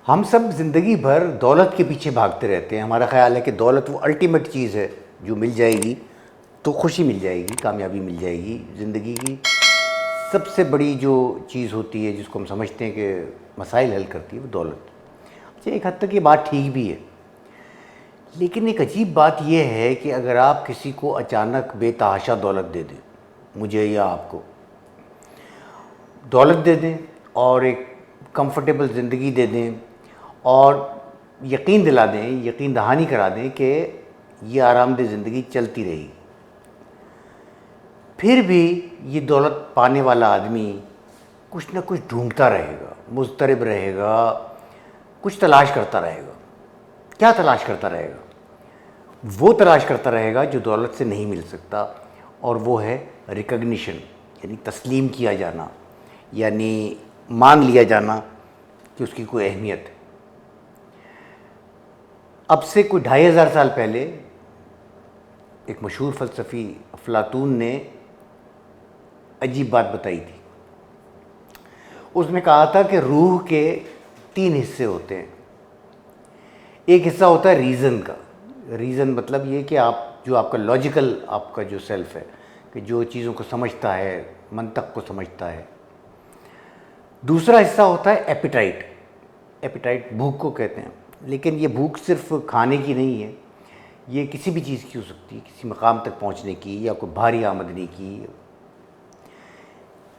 ہم سب زندگی بھر دولت کے پیچھے بھاگتے رہتے ہیں. ہمارا خیال ہے کہ دولت وہ الٹیمیٹ چیز ہے جو مل جائے گی تو خوشی مل جائے گی, کامیابی مل جائے گی. زندگی کی سب سے بڑی جو چیز ہوتی ہے جس کو ہم سمجھتے ہیں کہ مسائل حل کرتی ہے وہ دولت. اچھا, ایک حد تک یہ بات ٹھیک بھی ہے, لیکن ایک عجیب بات یہ ہے کہ اگر آپ کسی کو اچانک بے تحاشا دولت دے دیں, مجھے یا آپ کو دولت دے دیں اور ایک کمفرٹیبل زندگی دے دیں اور یقین دلا دیں, یقین دہانی کرا دیں کہ یہ آرام دہ زندگی چلتی رہے گی, پھر بھی یہ دولت پانے والا آدمی کچھ نہ کچھ ڈھونڈتا رہے گا, مضطرب رہے گا, کچھ تلاش کرتا رہے گا. کیا تلاش کرتا رہے گا؟ وہ تلاش کرتا رہے گا جو دولت سے نہیں مل سکتا, اور وہ ہے ریکگنیشن, یعنی تسلیم کیا جانا, یعنی مان لیا جانا کہ اس کی کوئی اہمیت ہے. اب سے کوئی 2500 سال پہلے ایک مشہور فلسفی افلاطون نے عجیب بات بتائی تھی. اس نے کہا تھا کہ روح کے 3 حصے ہوتے ہیں. ایک حصہ ہوتا ہے ریزن کا. ریزن مطلب یہ کہ آپ کا لاجیکل آپ کا جو سیلف ہے, کہ جو چیزوں کو سمجھتا ہے, منطق کو سمجھتا ہے. دوسرا حصہ ہوتا ہے ایپیٹائٹ. ایپیٹائٹ بھوک کو کہتے ہیں, لیکن یہ بھوک صرف کھانے کی نہیں ہے, یہ کسی بھی چیز کی ہو سکتی ہے, کسی مقام تک پہنچنے کی یا کوئی بھاری آمدنی کی.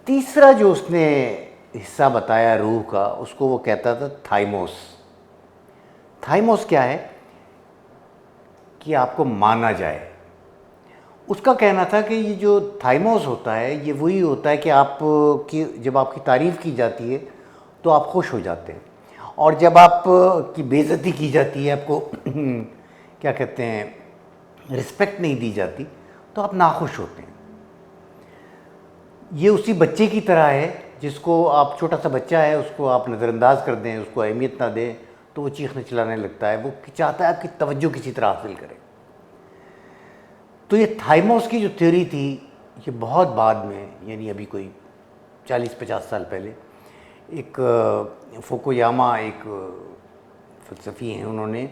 تیسرا جو اس نے حصہ بتایا روح کا, اس کو وہ کہتا تھا تھائموس. تھائموس کیا ہے؟ کہ آپ کو مانا جائے. اس کا کہنا تھا کہ یہ جو تھائموس ہوتا ہے یہ وہی ہوتا ہے کہ جب آپ کی تعریف کی جاتی ہے تو آپ خوش ہو جاتے ہیں, اور جب آپ کی بے عزتی کی جاتی ہے, آپ کو کیا کہتے ہیں رسپیکٹ نہیں دی جاتی, تو آپ ناخوش ہوتے ہیں. یہ اسی بچے کی طرح ہے جس کو آپ, چھوٹا سا بچہ ہے, اس کو آپ نظر انداز کر دیں, اس کو اہمیت نہ دیں تو وہ چیخنے چلانے لگتا ہے. وہ چاہتا ہے آپ کی توجہ کسی طرح حاصل کرے. تو یہ تھائموس کی جو تھیوری تھی یہ بہت بعد میں, یعنی ابھی کوئی 40-50 سال پہلے, ایک فوکویاما ایک فلسفی ہیں, انہوں نے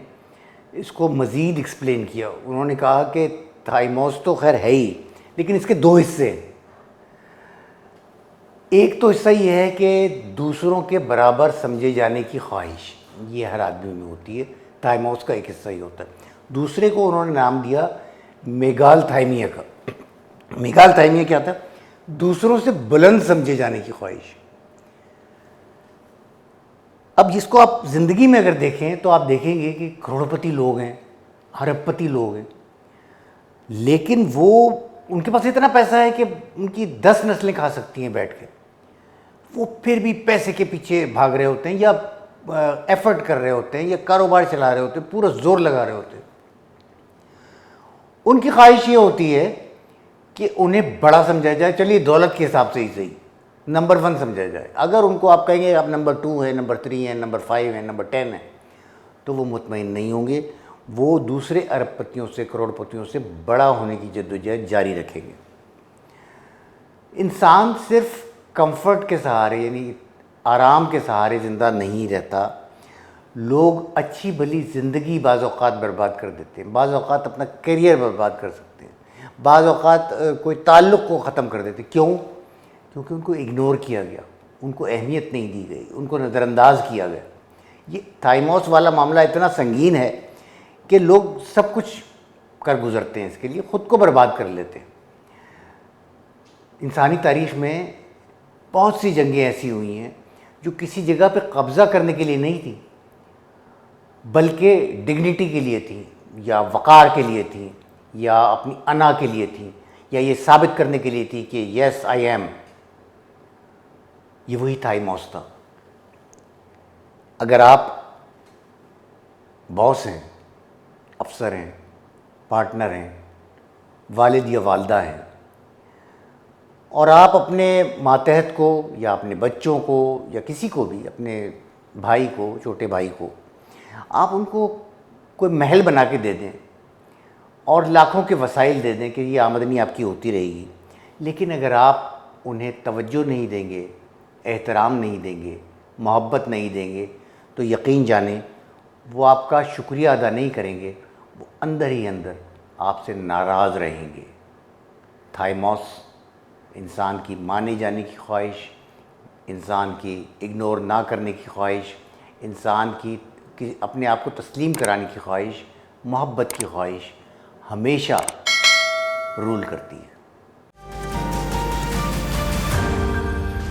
اس کو مزید ایکسپلین کیا. انہوں نے کہا کہ تھائموس تو خیر ہے ہی, لیکن اس کے 2 حصے ہیں. ایک تو حصہ یہ ہے کہ دوسروں کے برابر سمجھے جانے کی خواہش, یہ ہر آدمی میں ہوتی ہے. تھائموس کا ایک حصہ ہی ہوتا ہے. دوسرے کو انہوں نے نام دیا میگال تھائمیا کا. میگال تھائمیا کیا تھا؟ دوسروں سے بلند سمجھے جانے کی خواہش. اب جس کو آپ زندگی میں اگر دیکھیں تو آپ دیکھیں گے کہ کروڑپتی لوگ ہیں, ارب پتی لوگ ہیں, لیکن وہ ان کے پاس اتنا پیسہ ہے کہ ان کی 10 نسلیں کھا سکتی ہیں بیٹھ کے. وہ پھر بھی پیسے کے پیچھے بھاگ رہے ہوتے ہیں, یا ایفرٹ کر رہے ہوتے ہیں, یا کاروبار چلا رہے ہوتے ہیں, پورا زور لگا رہے ہوتے ہیں. ان کی خواہش یہ ہوتی ہے کہ انہیں بڑا سمجھا جائے. چلیے دولت کے حساب سے ہی صحیح, نمبر 1 سمجھا جائے. اگر ان کو آپ کہیں گے آپ نمبر 2 ہیں, نمبر 3 ہیں, نمبر 5 ہیں, نمبر 10 ہیں, تو وہ مطمئن نہیں ہوں گے. وہ دوسرے ارب پتیوں سے, کروڑ پتیوں سے بڑا ہونے کی جدوجہد جاری رکھیں گے. انسان صرف کمفرٹ کے سہارے, یعنی آرام کے سہارے زندہ نہیں رہتا. لوگ اچھی بھلی زندگی بعض اوقات برباد کر دیتے ہیں, بعض اوقات اپنا کیریئر برباد کر سکتے ہیں, بعض اوقات کوئی تعلق کو ختم کر دیتے ہیں. کیوں؟ کیونکہ ان کو اگنور کیا گیا, ان کو اہمیت نہیں دی گئی, ان کو نظر انداز کیا گیا. یہ تھائموس والا معاملہ اتنا سنگین ہے کہ لوگ سب کچھ کر گزرتے ہیں, اس کے لیے خود کو برباد کر لیتے ہیں. انسانی تاریخ میں بہت سی جنگیں ایسی ہوئی ہیں جو کسی جگہ پہ قبضہ کرنے کے لیے نہیں تھیں, بلکہ ڈگنیٹی کے لیے تھیں, یا وقار کے لیے تھیں, یا اپنی انا کے لیے تھیں, یا یہ ثابت کرنے کے لیے تھی کہ یس آئی ایم. یہ وہی تھائموس تھا. اگر آپ باس ہیں, افسر ہیں, پارٹنر ہیں, والد یا والدہ ہیں, اور آپ اپنے ماتحت کو یا اپنے بچوں کو یا کسی کو بھی, اپنے بھائی کو, چھوٹے بھائی کو, آپ ان کو کوئی محل بنا کے دے دیں اور لاکھوں کے وسائل دے دیں کہ یہ آمدنی آپ کی ہوتی رہے گی, لیکن اگر آپ انہیں توجہ نہیں دیں گے, احترام نہیں دیں گے, محبت نہیں دیں گے, تو یقین جانیں وہ آپ کا شکریہ ادا نہیں کریں گے، وہ اندر ہی اندر آپ سے ناراض رہیں گے۔ تھائموس، انسان کی مانے جانے کی خواہش، انسان کی اگنور نہ کرنے کی خواہش، انسان کی اپنے آپ کو تسلیم کرانے کی خواہش، محبت کی خواہش ہمیشہ رول کرتی ہے۔